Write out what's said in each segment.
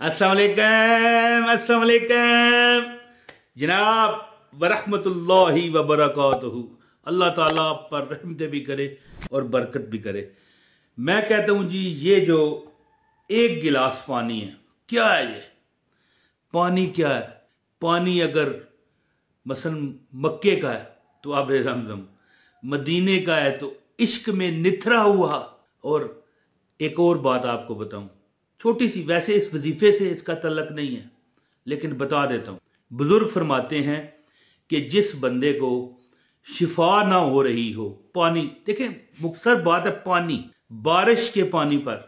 अस्सलाम वालेकुम जनाब वरहमतुल्लाहि व बरकातुहू। अल्लाह ताला आप पर रहमत भी करे और बरकत भी करे। मैं कहता हूँ जी, ये जो एक गिलास पानी है, क्या है ये पानी? क्या है पानी? अगर मसलन मक्के का है तो आबे जमजम, मदीने का है तो इश्क में निथरा हुआ। और एक और बात आपको बताऊं, छोटी सी, वैसे इस वजीफे से इसका तल्लक नहीं है लेकिन बता देता हूं। बुजुर्ग फरमाते हैं कि जिस बंदे को शिफा ना हो रही हो, पानी देखें, मुख्तसर बात है, पानी, बारिश के पानी पर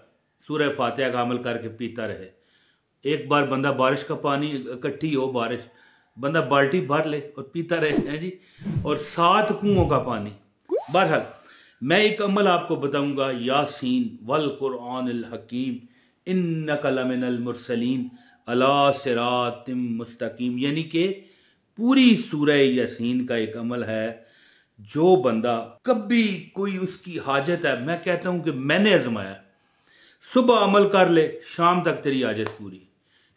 सूरह फातिहा का अमल करके पीता रहे। एक बार बंदा बारिश का पानी, इकट्ठी हो बारिश, बंदा बाल्टी भर ले और पीता रहे हैं जी। और 7 कुओं का पानी। बहरहाल मैं एक अमल आपको बताऊंगा, यासीन वल कुरआनिल हकीम इन्नका लमिनल मुरसलीन अला सिरातिम मुस्तकीम, यानी कि पूरी सूरह यासीन का एक अमल है। जो बंदा कभी कोई उसकी हाजत है, मैं कहता हूं कि मैंने आजमाया, सुबह अमल कर ले शाम तक तेरी हाजत पूरी,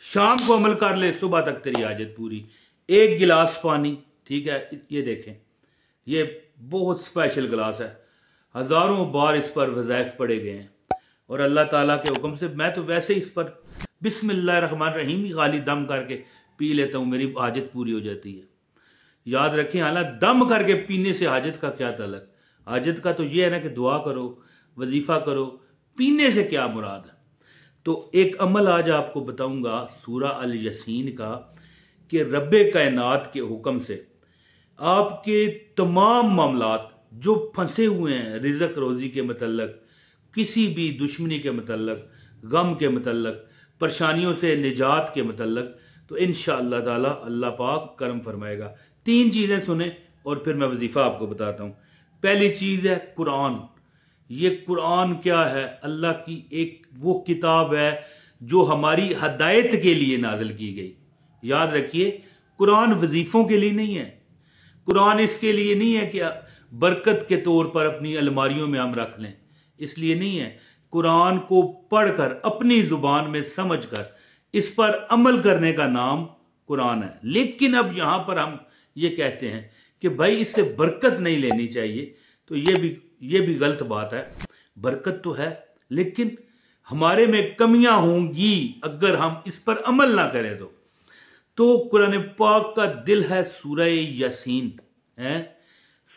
शाम को अमल कर ले सुबह तक तेरी हाजत पूरी। एक गिलास पानी, ठीक है, ये देखें, ये बहुत स्पेशल गिलास है, हजारों बार इस पर वज़ाइफ पढ़े गए हैं और अल्लाह ताला के हुक्म से मैं तो वैसे इस पर बिस्मिल्लाहिर्रहमानिर्रहीम ही खाली दम करके पी लेता हूँ, मेरी हाजत पूरी हो जाती है। याद रखें, हालांकि दम करके पीने से हाजत का क्या तल्लक? हाजत का तो ये है ना कि दुआ करो, वजीफा करो, पीने से क्या मुराद है? तो एक अमल आज आपको बताऊंगा सूरा अल यासीन का, कि रब्बे कायनात के हुक्म से आपके तमाम मामलात जो फंसे हुए हैं, रिज़्क रोज़ी के मतलब, किसी भी दुश्मनी के मतलब, गम के मतलब, परेशानियों से निजात के मतलब, तो इंशाअल्लाह ताला अल्लाह पाक करम फरमाएगा। 3 चीज़ें सुने और फिर मैं वजीफ़ा आपको बताता हूँ। पहली चीज़ है कुरान। ये कुरान क्या है? अल्लाह की एक वो किताब है जो हमारी हदायत के लिए नाजिल की गई। याद रखिए, कुरान वजीफ़ों के लिए नहीं है, कुरान इसके लिए नहीं है कि बरकत के तौर पर अपनी अलमारियों में हम रख लें, इसलिए नहीं है। कुरान को पढ़कर, अपनी जुबान में समझकर, इस पर अमल करने का नाम कुरान है। लेकिन अब यहां पर हम ये कहते हैं कि भाई इससे बरकत नहीं लेनी चाहिए, तो ये भी गलत बात है। बरकत तो है लेकिन हमारे में कमियां होंगी अगर हम इस पर अमल ना करें। तो कुरान पाक का दिल है सूरह यासीन, है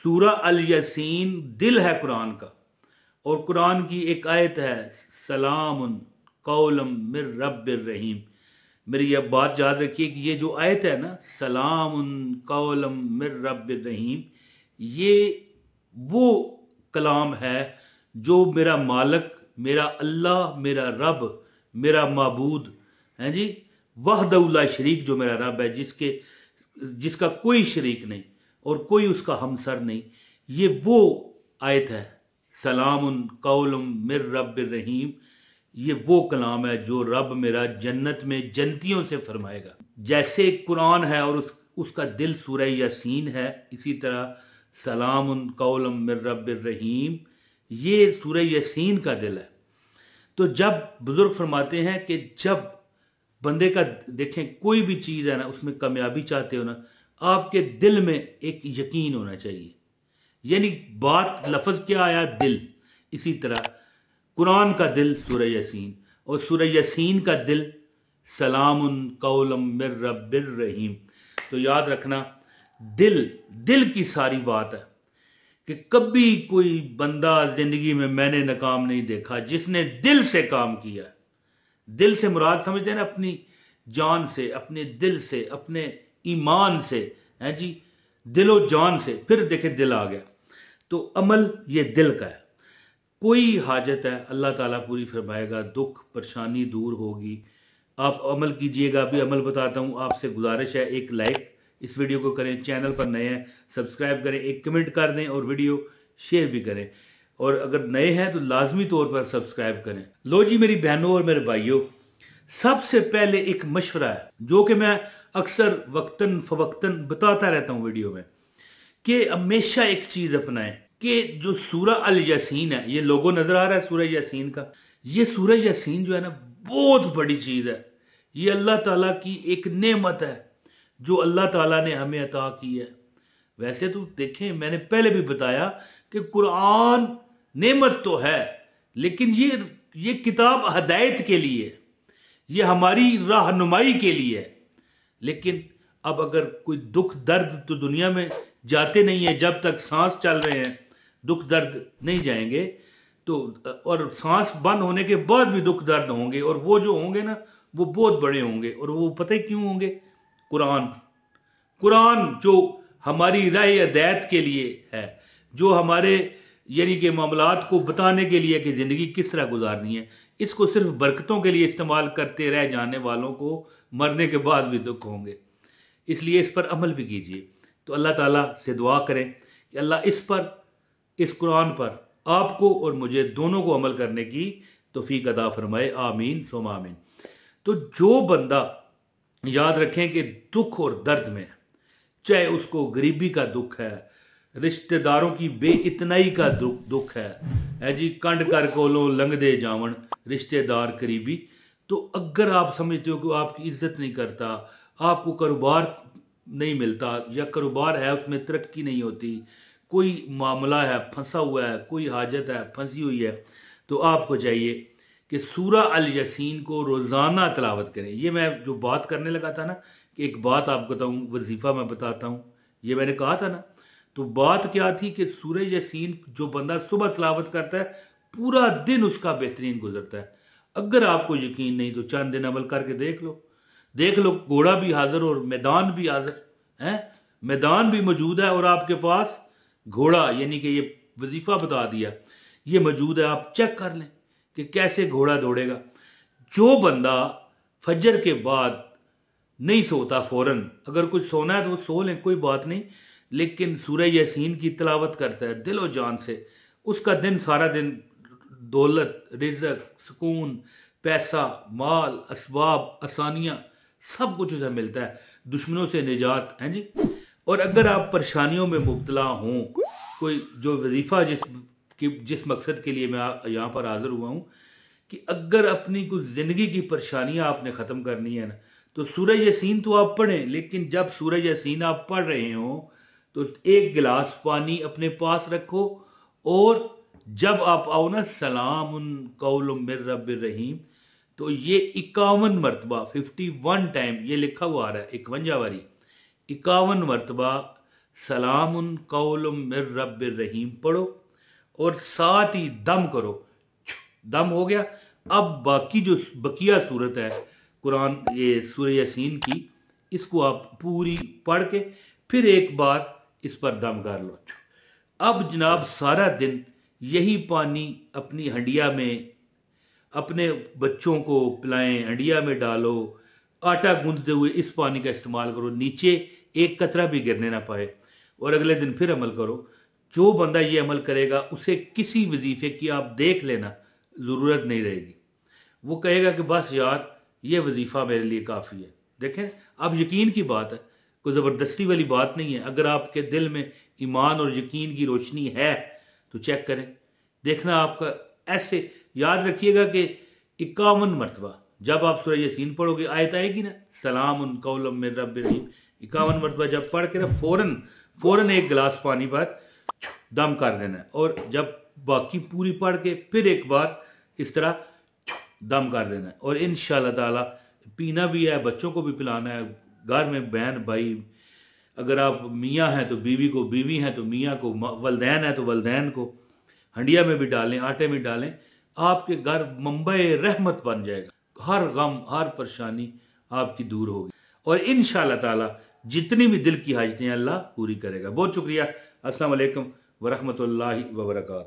सूरह अल यासीन, दिल है कुरान का। और कुरान की एक आयत है, सलामुन कौलम मिर रब्बिर रहीम। मेरी यह बात याद रखिए कि ये जो आयत है ना, सलामुन कौलम मिर रब्बिर रहीम, ये वो कलाम है जो मेरा मालिक, मेरा अल्लाह, मेरा रब, मेरा माबूद है जी, वहदहुल्ला शरीक, जो मेरा रब है, जिसका कोई शरीक नहीं और कोई उसका हमसर नहीं, ये वो आयत है, सलामुन कौलुम मिर रब्बिर रहीम। ये वो कलाम है जो रब मेरा जन्नत में जन्नतियों से फरमाएगा। जैसे कुरान है और उसका दिल सूरह यासीन है, इसी तरह सलामुन कौलुम मिर रब्बिर रहीम ये सूरह यासीन का दिल है। तो जब बुजुर्ग फरमाते हैं कि जब बंदे का, देखें, कोई भी चीज़ है ना, उसमें कामयाबी चाहते हो ना, आपके दिल में एक यकीन होना चाहिए। यानी बात, लफ्ज़ क्या आया? दिल। इसी तरह कुरान का दिल सूरह यासीन और सूरह यासीन का दिल सलामुन कौलम मिर रब्बिर रहीम। तो याद रखना, दिल की सारी बात है कि कभी कोई बंदा जिंदगी में मैंने नाकाम नहीं देखा जिसने दिल से काम किया। दिल से मुराद समझते हैं ना, अपनी जान से, अपने दिल से, अपने ईमान से, है जी, दिलो जान से। फिर देखे दिल आ गया, तो अमल ये दिल का है। कोई हाजत है अल्लाह ताला पूरी फरमाएगा, दुख परेशानी दूर होगी, आप अमल कीजिएगा। अभी अमल बताता हूँ, आपसे गुजारिश है, एक लाइक इस वीडियो को करें, चैनल पर नए हैं सब्सक्राइब करें, एक कमेंट कर दें और वीडियो शेयर भी करें, और अगर नए हैं तो लाजमी तौर पर सब्सक्राइब करें। लो जी मेरी बहनों और मेरे भाइयों, सबसे पहले एक मशवरा है जो कि मैं अक्सर वक्तन फवक्तन बताता रहता हूं वीडियो में, कि हमेशा एक चीज अपनाएं कि जो सूरह अल यासीन है, ये लोगो नजर आ रहा है सूरह यासीन का, ये सूरह यासीन जो है ना, बहुत बड़ी चीज है। ये अल्लाह ताला की एक नेमत है जो अल्लाह ताला ने हमें अता की है। वैसे तो देखें, मैंने पहले भी बताया कि कुरान नेमत तो है, लेकिन ये किताब हदायत के लिए है, ये हमारी रहनुमाई के लिए है। लेकिन अब अगर कोई दुख दर्द तो दुनिया में जाते नहीं है, जब तक सांस चल रहे हैं दुख दर्द नहीं जाएंगे, तो और सांस बंद होने के बाद भी दुख दर्द होंगे, और वो जो होंगे ना वो बहुत बड़े होंगे। और वो पता ही क्यों होंगे? कुरान जो हमारी राह हिदायत के लिए है, जो हमारे यानी कि मामलात को बताने के लिए कि ज़िंदगी किस तरह गुजारनी है, इसको सिर्फ बरकतों के लिए इस्तेमाल करते रह जाने वालों को मरने के बाद भी दुख होंगे। इसलिए इस पर अमल भी कीजिए। तो अल्लाह ताला से दुआ करें कि अल्लाह इस कुरान पर आपको और मुझे दोनों को अमल करने की तौफीक अता फरमाए। आमीन सुम्मा आमीन। तो जो बंदा, याद रखें कि दुख और दर्द में, चाहे उसको गरीबी का दुख है, रिश्तेदारों की बेइतनाई का दुख है जी, कंड कर कोलो लंघ दे जावन रिश्तेदार करीबी, तो अगर आप समझते हो कि आपकी इज्जत नहीं करता, आपको कारोबार नहीं मिलता, या कारोबार है उसमें तरक्की नहीं होती, कोई मामला है फंसा हुआ है, कोई हाजत है फंसी हुई है, तो आपको चाहिए कि सूरा अल यासीन को रोज़ाना तिलावत करें। ये मैं जो बात करने लगा था ना, कि एक बात आपको बताऊँ, वजीफ़ा मैं बताता हूँ, ये मैंने कहा था ना, तो बात क्या थी कि सूरह यासीन जो बंदा सुबह तिलावत करता है, पूरा दिन उसका बेहतरीन गुजरता है। अगर आपको यकीन नहीं तो चंद दिन अमल करके देख लो, घोड़ा भी हाजिर और मैदान भी हाजिर है, मैदान भी मौजूद है और आपके पास घोड़ा, यानी कि ये वजीफा बता दिया, ये मौजूद है, आप चेक कर लें कि कैसे घोड़ा दौड़ेगा। जो बंदा फजर के बाद नहीं सोता फौरन, अगर कुछ सोना है तो वो सो लें, कोई बात नहीं, लेकिन सूरह यासीन की तिलावत करता है दिलो जान से, उसका दिन सारा दिन दौलत, रिज़्क, सुकून, पैसा, माल, असबाब, आसानियाँ, सब कुछ उसे मिलता है, दुश्मनों से निजात है जी। और अगर आप परेशानियों में मुब्तला हों, कोई जो वजीफ़ा जिस मकसद के लिए मैं यहाँ पर हाजिर हुआ हूँ, कि अगर अपनी कुछ ज़िंदगी की परेशानियाँ आपने ख़त्म करनी है ना, तो सूरह यासीन तो आप पढ़ें, लेकिन जब सूरह यासीन आप पढ़ रहे हो तो एक गिलास पानी अपने पास रखो, और जब आप आओ ना सलामुन कौलुम मिर रब्बिर रहीम, तो ये 51 मरतबा, 51 टाइम ये लिखा हुआ आ रहा है, 51 बारी, 51 मरतबा सलामुन कौलुम मिर रब्बिर रहीम पढ़ो, और साथ ही दम करो। दम हो गया। अब बाकी जो बकिया सूरत है कुरान, ये सूरह यासीन की, इसको आप पूरी पढ़ के फिर एक बार इस पर दम कर लो। अब जनाब सारा दिन यही पानी अपनी हंडिया में अपने बच्चों को पिलाएं, हंडिया में डालो, आटा गूंदते हुए इस पानी का इस्तेमाल करो, नीचे एक कतरा भी गिरने ना पाए, और अगले दिन फिर अमल करो। जो बंदा ये अमल करेगा उसे किसी वजीफे की आप देख लेना ज़रूरत नहीं रहेगी, वो कहेगा कि बस यार ये वजीफ़ा मेरे लिए काफ़ी है। देखें, अब यकीन की बात है, कोई ज़बरदस्ती वाली बात नहीं है। अगर आपके दिल में ईमान और यकीन की रोशनी है तो चेक करें, देखना आपका ऐसे याद रखिएगा कि 51 मरतबा जब आप सूरह यासीन पढ़ोगे, आयत आएगी ना सलामुन कौलुम मिर रब्बिर रहीम, 51 मरतबा जब पढ़ के ना फौरन एक गिलास पानी पर दम कर देना है, और जब बाकी पूरी पढ़ के फिर एक बार इस तरह दम कर देना है। और इंशाअल्लाह ताला पीना भी है, बच्चों को भी पिलाना है, घर में बहन भाई, अगर आप मियाँ हैं तो बीवी को, बीवी हैं तो मियाँ को, वलदैन है तो वलदैन को, हंडिया में भी डालें, आटे में डालें, आपके घर मुंबई रहमत बन जाएगा। हर गम, हर परेशानी आपकी दूर होगी, और इंशाअल्लाह ताला जितनी भी दिल की हाजतें अल्लाह पूरी करेगा। बहुत शुक्रिया। अस्सलाम वालेकुम वरहमतुल्लाहि वबरकातुहू।